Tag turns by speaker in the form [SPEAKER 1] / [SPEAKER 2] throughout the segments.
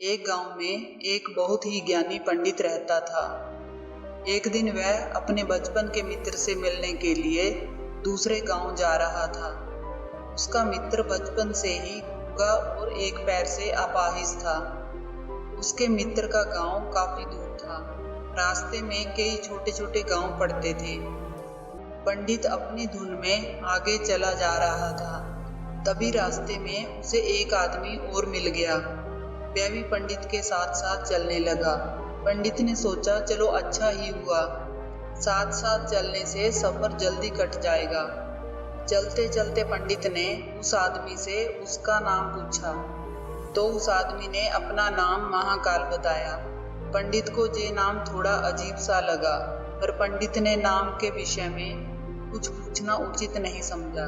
[SPEAKER 1] एक गांव में एक बहुत ही ज्ञानी पंडित रहता था। एक दिन वह अपने बचपन के मित्र से मिलने के लिए दूसरे गांव जा रहा था। उसका मित्र बचपन से ही गूंगा और एक पैर से अपाहिज था। उसके मित्र का गांव काफी दूर था। रास्ते में कई छोटे छोटे गांव पड़ते थे। पंडित अपनी धुन में आगे चला जा रहा था। तभी रास्ते में उसे एक आदमी और मिल गया। वह भी पंडित के साथ साथ चलने लगा। पंडित ने सोचा, चलो अच्छा ही हुआ, साथ साथ चलने से सफर जल्दी कट जाएगा। चलते चलते पंडित ने उस आदमी से उसका नाम पूछा तो उस आदमी ने अपना नाम महाकाल बताया। पंडित को ये नाम थोड़ा अजीब सा लगा, पर पंडित ने नाम के विषय में कुछ पूछना उचित नहीं समझा।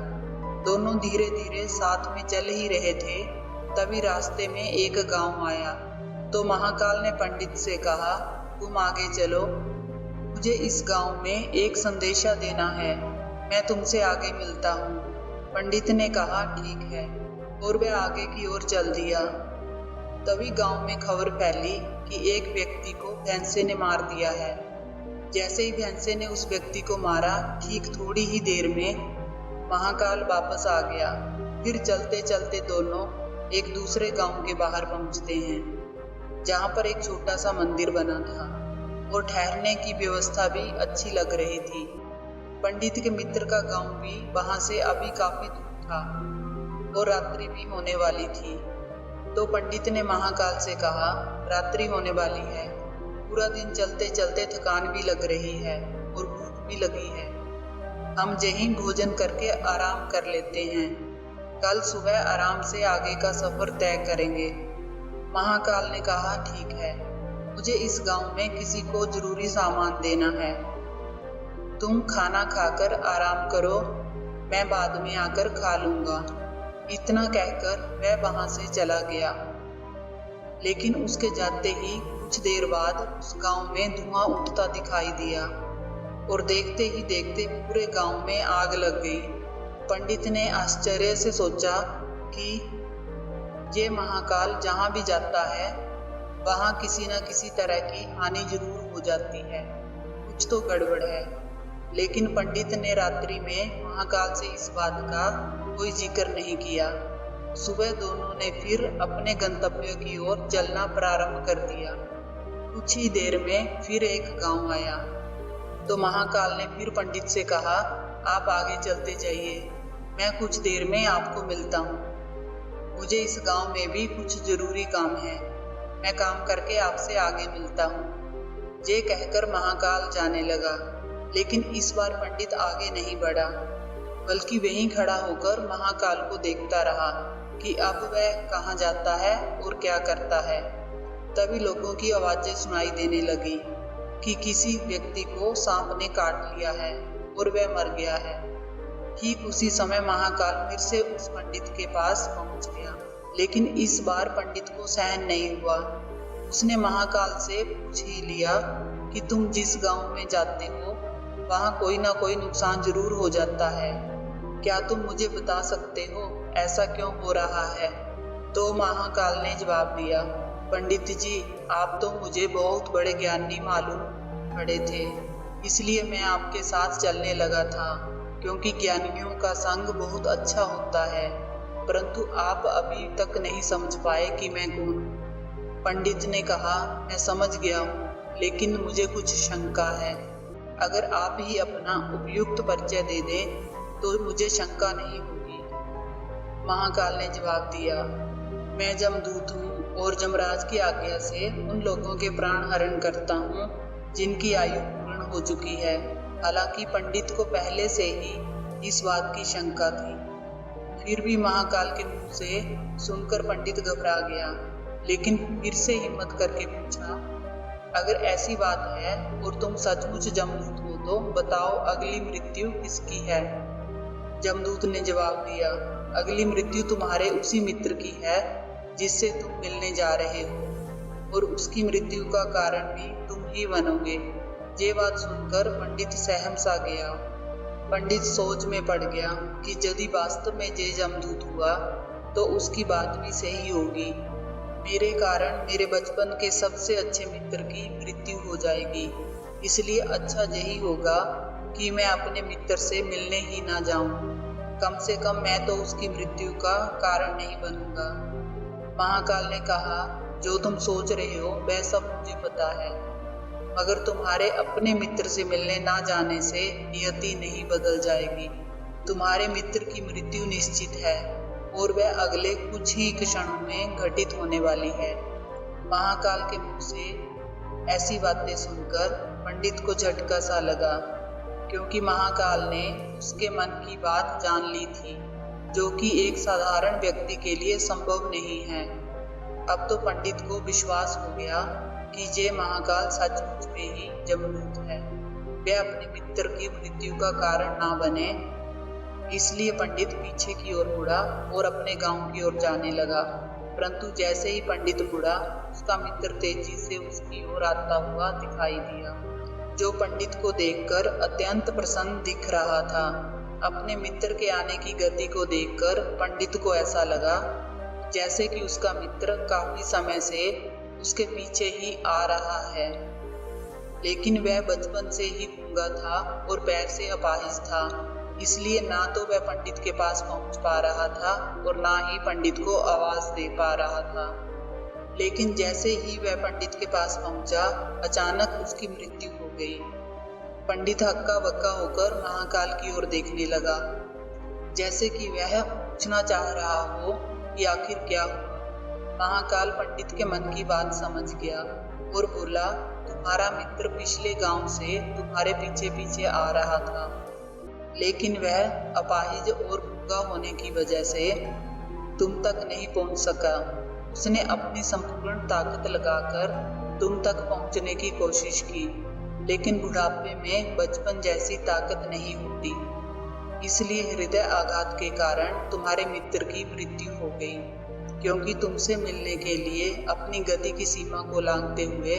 [SPEAKER 1] दोनों धीरे धीरे साथ में चल ही रहे थे। तभी रास्ते में एक गांव आया तो महाकाल ने पंडित से कहा, तुम आगे चलो, मुझे इस गांव में एक संदेशा देना है, मैं तुमसे आगे मिलता हूँ। पंडित ने कहा, ठीक है, और वह आगे की ओर चल दिया। तभी गांव में खबर फैली कि एक व्यक्ति को भैंसे ने मार दिया है। जैसे ही भैंसे ने उस व्यक्ति को मारा, ठीक थोड़ी ही देर में महाकाल वापस आ गया। फिर चलते चलते दोनों एक दूसरे गांव के बाहर पहुंचते हैं, जहां पर एक छोटा सा मंदिर बना था और ठहरने की व्यवस्था भी अच्छी लग रही थी। पंडित के मित्र का गांव भी वहां से अभी काफी दूर था और रात्रि भी होने वाली थी। तो पंडित ने महाकाल से कहा, रात्रि होने वाली है, पूरा दिन चलते चलते थकान भी लग रही है और भूख भी लगी है, हम यहीं भोजन करके आराम कर लेते हैं, कल सुबह आराम से आगे का सफर तय करेंगे। महाकाल ने कहा, ठीक है, मुझे इस गांव में किसी को जरूरी सामान देना है, तुम खाना खाकर आराम करो, मैं बाद में आकर खा लूंगा। इतना कहकर वह वहां से चला गया। लेकिन उसके जाते ही कुछ देर बाद उस गांव में धुआं उठता दिखाई दिया और देखते ही देखते पूरे गांव में आग लग गई। पंडित ने आश्चर्य से सोचा कि ये महाकाल जहां भी जाता है वहां किसी न किसी तरह की हानि जरूर हो जाती है, कुछ तो गड़बड़ है। लेकिन पंडित ने रात्रि में महाकाल से इस बात का कोई जिक्र नहीं किया। सुबह दोनों ने फिर अपने गंतव्य की ओर चलना प्रारंभ कर दिया। कुछ ही देर में फिर एक गांव आया तो महाकाल ने फिर पंडित से कहा, आप आगे चलते जाइए, मैं कुछ देर में आपको मिलता हूँ, मुझे इस गांव में भी कुछ जरूरी काम है, मैं काम करके आपसे आगे मिलता हूँ। ये कहकर महाकाल जाने लगा। लेकिन इस बार पंडित आगे नहीं बढ़ा, बल्कि वहीं खड़ा होकर महाकाल को देखता रहा कि अब वह कहाँ जाता है और क्या करता है। तभी लोगों की आवाजें सुनाई देने लगी कि किसी व्यक्ति को सांप ने काट लिया है और वह मर गया है। ठीक उसी समय महाकाल फिर से उस पंडित के पास पहुंच गया, लेकिन इस बार पंडित को सहन नहीं हुआ। उसने महाकाल से पूछ ही लिया कि तुम जिस गांव में जाते हो वहां कोई ना कोई नुकसान जरूर हो जाता है, क्या तुम मुझे बता सकते हो ऐसा क्यों हो रहा है? तो महाकाल ने जवाब दिया, पंडित जी, आप तो मुझे बहुत बड़े ज्ञानी मालूम पड़े थे, इसलिए मैं आपके साथ चलने लगा था, क्योंकि ज्ञानियों का संग बहुत अच्छा होता है, परंतु आप अभी तक नहीं समझ पाए कि मैं कौन हूँ। पंडित ने कहा, मैं समझ गया हूँ, लेकिन मुझे कुछ शंका है, अगर आप ही अपना उपयुक्त परिचय दे दें तो मुझे शंका नहीं होगी। महाकाल ने जवाब दिया, मैं जमदूत हूँ और जमराज की आज्ञा से उन लोगों के प्राण हरण करता हूँ जिनकी आयु पूर्ण हो चुकी है। हालांकि पंडित को पहले से ही इस बात की शंका थी, फिर भी महाकाल के मुंह से सुनकर पंडित घबरा गया। लेकिन फिर से हिम्मत करके पूछा, अगर ऐसी बात है और तुम सचमुच जमदूत हो तो बताओ, अगली मृत्यु किसकी है? जमदूत ने जवाब दिया, अगली मृत्यु तुम्हारे उसी मित्र की है जिससे तुम मिलने जा रहे हो, और उसकी मृत्यु का कारण भी तुम ही बनोगे। ये बात सुनकर पंडित सहम सा गया। पंडित सोच में पड़ गया कि यदि वास्तव में ये जमदूत हुआ तो उसकी बात भी सही होगी। मेरे कारण मेरे बचपन के सबसे अच्छे मित्र की मृत्यु हो जाएगी, इसलिए अच्छा यही होगा कि मैं अपने मित्र से मिलने ही ना जाऊं। कम से कम मैं तो उसकी मृत्यु का कारण नहीं बनूंगा। महाकाल ने कहा, जो तुम सोच रहे हो वह सब मुझे पता है, मगर तुम्हारे अपने मित्र से मिलने ना जाने से नियति नहीं बदल जाएगी। तुम्हारे मित्र की मृत्यु निश्चित है और वह अगले कुछ ही क्षणों में घटित होने वाली है। महाकाल के मुख से ऐसी बातें सुनकर पंडित को झटका सा लगा, क्योंकि महाकाल ने उसके मन की बात जान ली थी, जो कि एक साधारण व्यक्ति के लिए संभव नहीं है। अब तो पंडित को विश्वास हो गया कि ये महाकाल सचमुच में ही जमदूत है, वह अपने मित्र की मृत्यु का कारण ना बने। इसलिए पंडित पीछे की ओर मुड़ा और अपने गांव की ओर जाने लगा। परंतु जैसे ही पंडित मुड़ा, उसका मित्र तेजी से उसकी ओर आता हुआ दिखाई दिया, जो पंडित को देखकर अत्यंत प्रसन्न दिख रहा था। अपने मित्र के आने की गति को देखकर पंडित को ऐसा लगा जैसे कि उसका मित्र काफी समय से उसके पीछे ही आ रहा है। लेकिन वह बचपन से ही गूंगा था और पैर से अपाहिज था, इसलिए ना तो वह पंडित के पास पहुंच पा रहा था और ना ही पंडित को आवाज दे पा रहा था। लेकिन जैसे ही वह पंडित के पास पहुंचा, अचानक उसकी मृत्यु हो गई। पंडित हक्का बक्का होकर महाकाल की ओर देखने लगा, जैसे कि वह पूछना चाह रहा हो कि आखिर क्या हुआ। महाकाल पंडित के मन की बात समझ गया और बोला, तुम्हारा मित्र पिछले गांव से तुम्हारे पीछे पीछे आ रहा था, लेकिन वह अपाहिज और गूंगा होने की वजह से तुम तक नहीं पहुंच सका। उसने अपनी संपूर्ण ताकत लगाकर तुम तक पहुंचने की कोशिश की, लेकिन बुढ़ापे में बचपन जैसी ताकत नहीं होती, इसलिए हृदय आघात के कारण तुम्हारे मित्र की मृत्यु हो गई। क्योंकि तुमसे मिलने के लिए अपनी गति की सीमा को लांघते हुए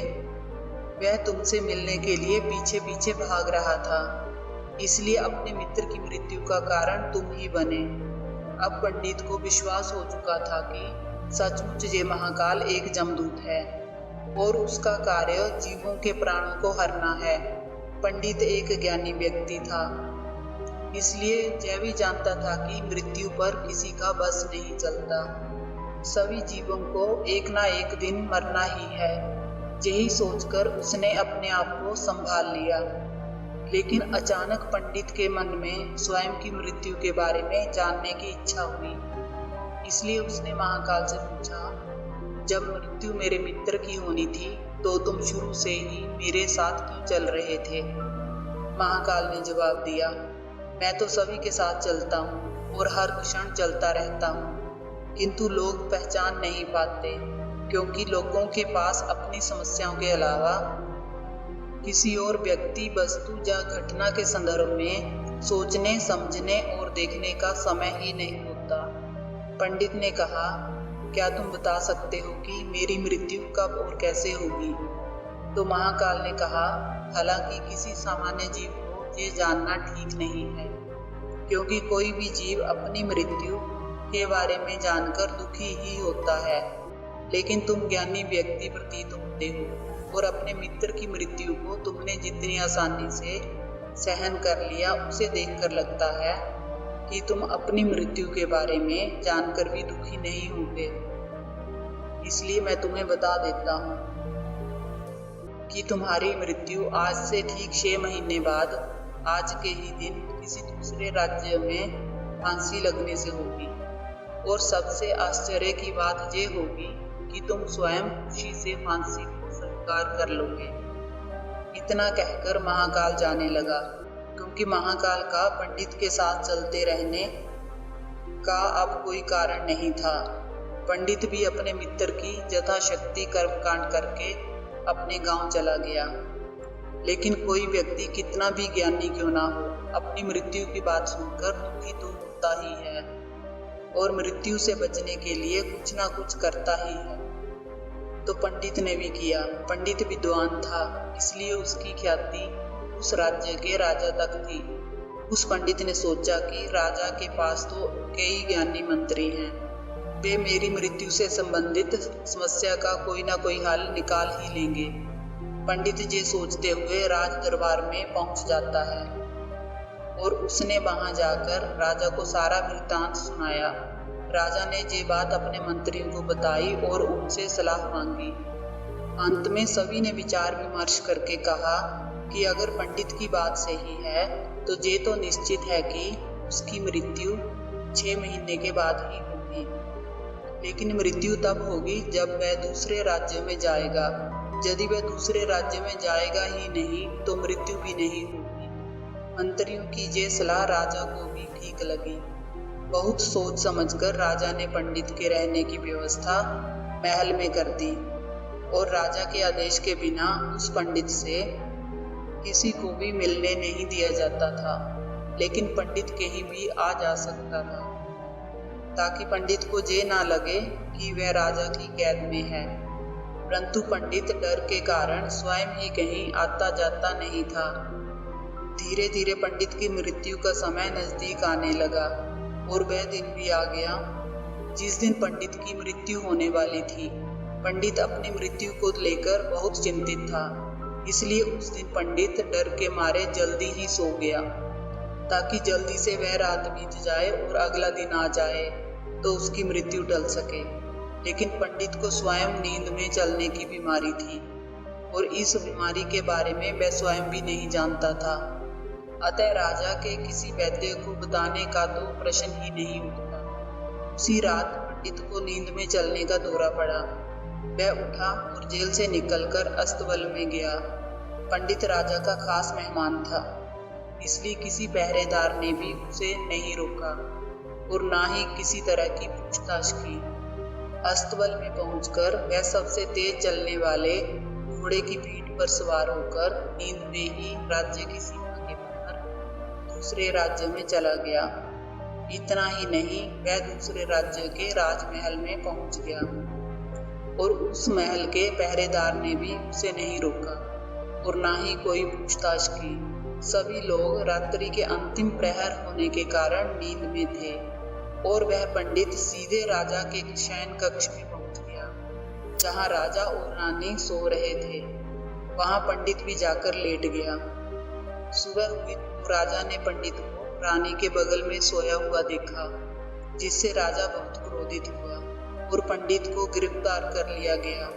[SPEAKER 1] वह तुमसे मिलने के लिए पीछे पीछे भाग रहा था, इसलिए अपने मित्र की मृत्यु का कारण तुम ही बने। अब पंडित को विश्वास हो चुका था कि सचमुच ये महाकाल एक जमदूत है और उसका कार्य जीवों के प्राणों को हरना है। पंडित एक ज्ञानी व्यक्ति था, इसलिए यह भी जानता था कि मृत्यु पर किसी का बस नहीं चलता। सभी जीवों को एक ना एक दिन मरना ही है। यही सोचकर उसने अपने आप को संभाल लिया। लेकिन अचानक पंडित के मन में स्वयं की मृत्यु के बारे में जानने की इच्छा हुई, इसलिए उसने महाकाल से पूछा, जब मृत्यु मेरे मित्र की होनी थी तो तुम शुरू से ही मेरे साथ क्यों चल रहे थे? महाकाल ने जवाब दिया, मैं तो सभी के साथ चलता हूँ और हर क्षण चलता रहता हूँ, किंतु लोग पहचान नहीं पाते, क्योंकि लोगों के पास अपनी समस्याओं के अलावा किसी और व्यक्ति, वस्तु या घटना के संदर्भ में सोचने, समझने और देखने का समय ही नहीं होता। पंडित ने कहा, क्या तुम बता सकते हो कि मेरी मृत्यु कब और कैसे होगी? तो महाकाल ने कहा, हालांकि किसी सामान्य जीव को ये जानना ठीक नहीं है, क्योंकि कोई भी जीव अपनी मृत्यु के बारे में जानकर दुखी ही होता है। लेकिन तुम ज्ञानी व्यक्ति प्रतीत होते हो और अपने मित्र की मृत्यु को तुमने जितनी आसानी से सहन कर लिया, उसे देखकर लगता है कि तुम अपनी मृत्यु के बारे में जानकर भी दुखी नहीं होंगे। इसलिए मैं तुम्हें बता देता हूँ कि तुम्हारी मृत्यु आज से ठीक 6 महीने बाद आज के ही दिन किसी दूसरे राज्य में फांसी लगने से होगी। और सबसे आश्चर्य की बात ये होगी कि तुम स्वयं खुशी से फांसी को स्वीकार कर लोगे। इतना कहकर महाकाल जाने लगा, क्योंकि महाकाल का पंडित के साथ चलते रहने का अब कोई कारण नहीं था। पंडित भी अपने मित्र की यथाशक्ति कर्मकांड करके अपने गांव चला गया। लेकिन कोई व्यक्ति कितना भी ज्ञानी क्यों ना हो, अपनी मृत्यु की बात सुनकर दुखी तो होता ही है और मृत्यु से बचने के लिए कुछ ना कुछ करता ही है। तो पंडित ने भी किया। पंडित विद्वान था, इसलिए उसकी ख्याति उस राज्य के राजा तक थी। उस पंडित ने सोचा कि राजा के पास तो कई ज्ञानी मंत्री हैं, वे मेरी मृत्यु से संबंधित समस्या का कोई ना कोई हल निकाल ही लेंगे। पंडित जी सोचते हुए राज दरबार में पहुंच जाता है और उसने वहां जाकर राजा को सारा वृत्तांत सुनाया। राजा ने ये बात अपने मंत्रियों को बताई और उनसे सलाह मांगी। अंत में सभी ने विचार विमर्श करके कहा कि अगर पंडित की बात सही है तो ये तो निश्चित है कि उसकी मृत्यु 6 महीने के बाद ही होगी। लेकिन मृत्यु तब होगी जब वह दूसरे राज्य में जाएगा। यदि वह दूसरे राज्य में जाएगा ही नहीं तो मृत्यु भी नहीं होगी। मंत्रियों की ये सलाह राजा को भी ठीक लगी। बहुत सोच समझकर राजा ने पंडित के रहने की व्यवस्था महल में कर दी और राजा के आदेश के बिना उस पंडित से किसी को भी मिलने नहीं दिया जाता था। लेकिन पंडित कहीं भी आ जा सकता था ताकि पंडित को ये ना लगे कि वह राजा की कैद में है। परंतु पंडित डर के कारण स्वयं ही कहीं आता जाता नहीं था। धीरे धीरे पंडित की मृत्यु का समय नजदीक आने लगा और वह दिन भी आ गया जिस दिन पंडित की मृत्यु होने वाली थी। पंडित अपनी मृत्यु को लेकर बहुत चिंतित था, इसलिए उस दिन पंडित डर के मारे जल्दी ही सो गया ताकि जल्दी से वह रात बीत जाए और अगला दिन आ जाए तो उसकी मृत्यु टल सके। लेकिन पंडित को स्वयं नींद में चलने की बीमारी थी और इस बीमारी के बारे में वह स्वयं भी नहीं जानता था। अतः राजा के किसी वैद्य को बताने का तो प्रश्न ही नहीं उठता। उसी रात पंडित को नींद में चलने का दौरा पड़ा। वह उठा और जेल से निकलकर अस्तबल में गया। पंडित राजा का खास मेहमान था, इसलिए किसी पहरेदार ने भी उसे नहीं रोका और ना ही किसी तरह की पूछताछ की। अस्तबल में पहुंचकर वह सबसे तेज चलने वाले घोड़े की पीठ पर सवार होकर नींद में ही राज्य की सीमा के बाहर दूसरे राज्य में चला गया। इतना ही नहीं, वह दूसरे राज्य के राजमहल में पहुंच गया और उस महल के पहरेदार ने भी उसे नहीं रोका और ना ही कोई पूछताछ की। सभी लोग रात्रि के अंतिम प्रहर होने के कारण नींद में थे और वह पंडित सीधे राजा के शयन कक्ष में पहुंच गया जहां राजा और रानी सो रहे थे। वहां पंडित भी जाकर लेट गया। सुबह हुई तो राजा ने पंडित को रानी के बगल में सोया हुआ देखा, जिससे राजा बहुत क्रोधित हुआ और पंडित को गिरफ्तार कर लिया गया।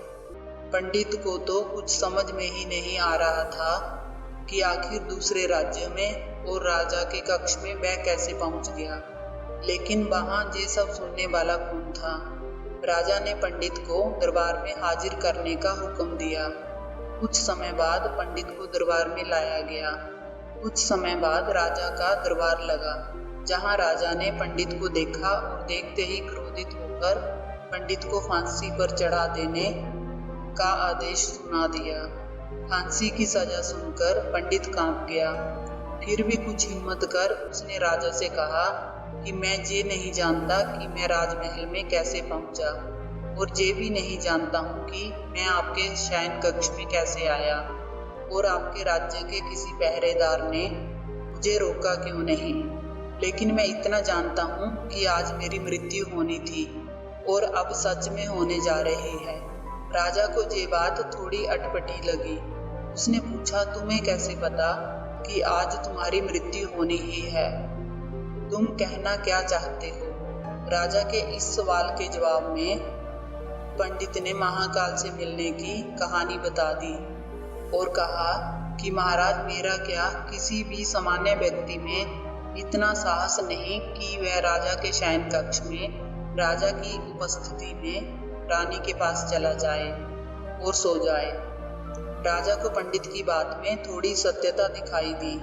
[SPEAKER 1] पंडित को तो कुछ समझ में ही नहीं आ रहा था कि आखिर दूसरे राज्य में और राजा के कक्ष में वह कैसे पहुंच गया। लेकिन वहां ये सब सुनने वाला कौन था। राजा ने पंडित को दरबार में हाजिर करने का हुक्म दिया। कुछ समय बाद पंडित को दरबार में लाया गया। कुछ समय बाद राजा का दरबार लगा, जहां राजा ने पंडित को देखा और देखते ही क्रोधित होकर पंडित को फांसी पर चढ़ा देने का आदेश सुना दिया। फांसी की सजा सुनकर पंडित कांप गया। फिर भी कुछ हिम्मत कर उसने राजा से कहा कि मैं ये नहीं जानता कि मैं राजमहल में कैसे पहुंचा और ये भी नहीं जानता हूँ कि मैं आपके शयन कक्ष में कैसे आया और आपके राज्य के किसी पहरेदार ने मुझे रोका क्यों नहीं। लेकिन मैं इतना जानता हूँ कि आज मेरी मृत्यु होनी थी और अब सच में होने जा रही है। राजा को ये बात थोड़ी अटपटी लगी। उसने पूछा, तुम्हें कैसे पता कि आज तुम्हारी मृत्यु होनी ही है? तुम कहना क्या चाहते हो? राजा के इस सवाल के जवाब में पंडित ने महाकाल से मिलने की कहानी बता दी और कहा कि महाराज, मेरा क्या किसी भी सामान्य व्यक्ति में इतना साहस नहीं कि वह राजा के शयन कक्ष में राजा की उपस्थिति में रानी के पास चला जाए और सो जाए। राजा को पंडित की बात में थोड़ी सत्यता दिखाई दी,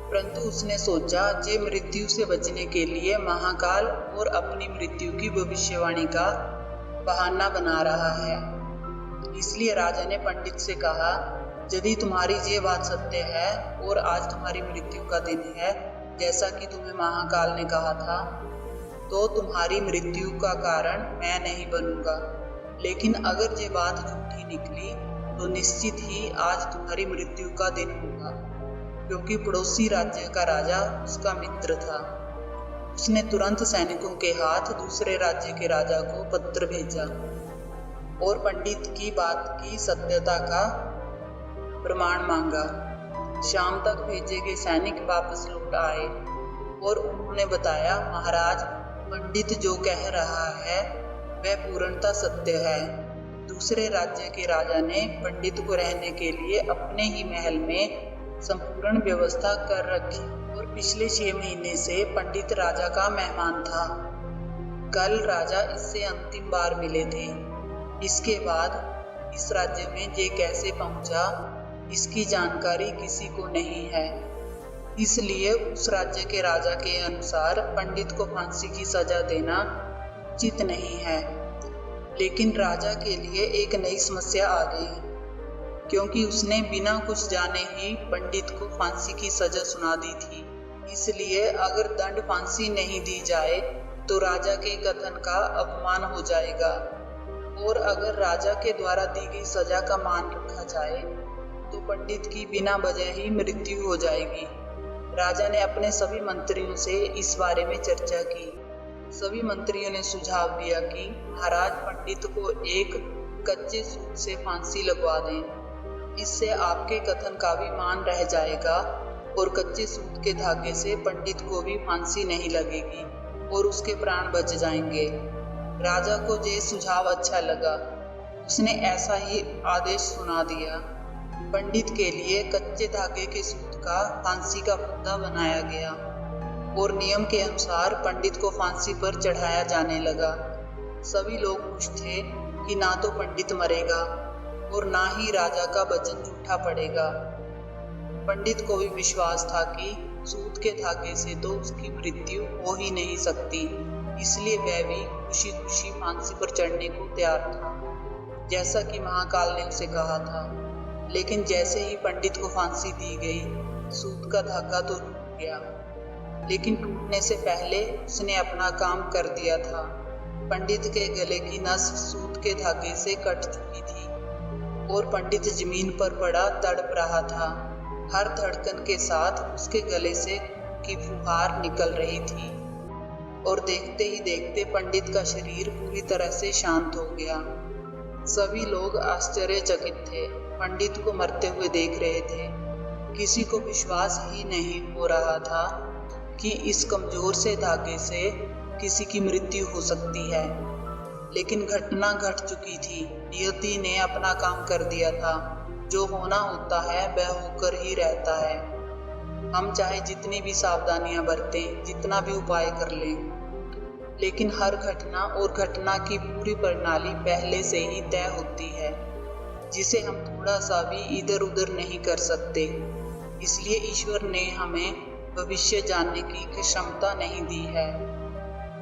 [SPEAKER 1] परंतु उसने सोचा जे मृत्यु से बचने के लिए महाकाल और अपनी मृत्यु की भविष्यवाणी का बहाना बना रहा है। इसलिए राजा ने पंडित से कहा, यदि तुम्हारी ये बात सत्य है और आज तुम्हारी मृत्यु का दिन है जैसा कि तुम्हें महाकाल ने कहा था, तो तुम्हारी मृत्यु का कारण मैं नहीं बनूंगा। लेकिन अगर ये बात झूठी निकली तो निश्चित ही आज तुम्हारी मृत्यु का दिन होगा, क्योंकि पड़ोसी राज्य का राजा उसका मित्र था। उसने तुरंत सैनिकों के हाथ दूसरे राज्य के राजा को पत्र भेजा और पंडित की बात की सत्यता का प्रमाण मांगा। शाम तक भेजे गए सैनिक वापस लौट आए और उन्होंने बताया, महाराज, पंडित जो कह रहा है वह पूर्णतः सत्य है। दूसरे राज्य के राजा ने पंडित को रहने के लिए अपने ही महल में संपूर्ण व्यवस्था कर रखी और पिछले 6 महीने से पंडित राजा का मेहमान था। कल राजा इससे अंतिम बार मिले थे। इसके बाद इस राज्य में ये कैसे पहुंचा, इसकी जानकारी किसी को नहीं है। इसलिए उस राज्य के राजा के अनुसार पंडित को फांसी की सजा देना उचित नहीं है। लेकिन राजा के लिए एक नई समस्या आ गई, क्योंकि उसने बिना कुछ जाने ही पंडित को फांसी की सजा सुना दी थी। इसलिए अगर दंड फांसी नहीं दी जाए तो राजा के कथन का अपमान हो जाएगा, और अगर राजा के द्वारा दी गई सजा का मान रखा जाए तो पंडित की बिना वजह ही मृत्यु हो जाएगी। राजा ने अपने सभी मंत्रियों से इस बारे में चर्चा की। सभी मंत्रियों ने सुझाव दिया कि महाराज, पंडित को एक कच्चे सूत से फांसी लगवा दें। इससे आपके कथन का भी मान रह जाएगा और कच्चे सूत के धागे से पंडित को भी फांसी नहीं लगेगी और उसके प्राण बच जाएंगे। राजा को ये सुझाव अच्छा लगा। उसने ऐसा ही आदेश सुना दिया। पंडित के लिए कच्चे धागे के सूत का फांसी का फंदा बनाया गया और नियम के अनुसार पंडित को फांसी पर चढ़ाया जाने लगा। सभी लोग खुश थे कि ना तो पंडित मरेगा और ना ही राजा का वचन झूठा पड़ेगा। पंडित को भी विश्वास था कि सूत के धागे से तो उसकी मृत्यु हो ही नहीं सकती, इसलिए वह भी खुशी खुशी फांसी पर चढ़ने को तैयार था, जैसा कि महाकाल ने उसे कहा था। लेकिन जैसे ही पंडित को फांसी दी गई, सूत का धागा तो टूट गया, लेकिन टूटने से पहले उसने अपना काम कर दिया था। पंडित के गले की नस सूत के धागे से कट चुकी थी और पंडित जमीन पर पड़ा तड़प रहा था। हर धड़कन के साथ उसके गले से की फुहार निकल रही थी और देखते ही देखते पंडित का शरीर पूरी तरह से शांत हो गया। सभी लोग आश्चर्यचकित थे, पंडित को मरते हुए देख रहे थे। किसी को विश्वास ही नहीं हो रहा था कि इस कमजोर से धागे से किसी की मृत्यु हो सकती है। लेकिन घटना घट चुकी थी। नियति ने अपना काम कर दिया था। जो होना होता है वह होकर ही रहता है। हम चाहे जितनी भी सावधानियां बरतें, जितना भी उपाय कर लें, लेकिन हर घटना और घटना की पूरी प्रणाली पहले से ही तय होती है, जिसे हम थोड़ा सा भी इधर उधर नहीं कर सकते। इसलिए ईश्वर ने हमें भविष्य जानने की क्षमता नहीं दी है,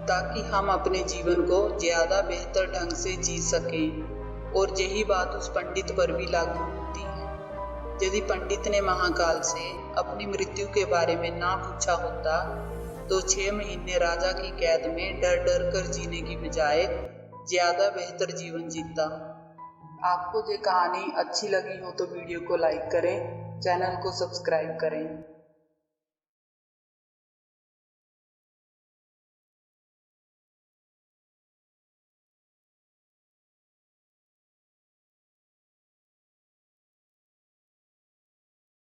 [SPEAKER 1] ताकि हम अपने जीवन को ज्यादा बेहतर ढंग से जी सकें। और यही बात उस पंडित पर भी लागू होती है। यदि पंडित ने महाकाल से अपनी मृत्यु के बारे में ना पूछा होता तो 6 महीने राजा की कैद में डर डर कर जीने की बजाय ज्यादा बेहतर जीवन जीता। आपको ये कहानी अच्छी लगी हो तो वीडियो को लाइक करें, चैनल को सब्सक्राइब करें।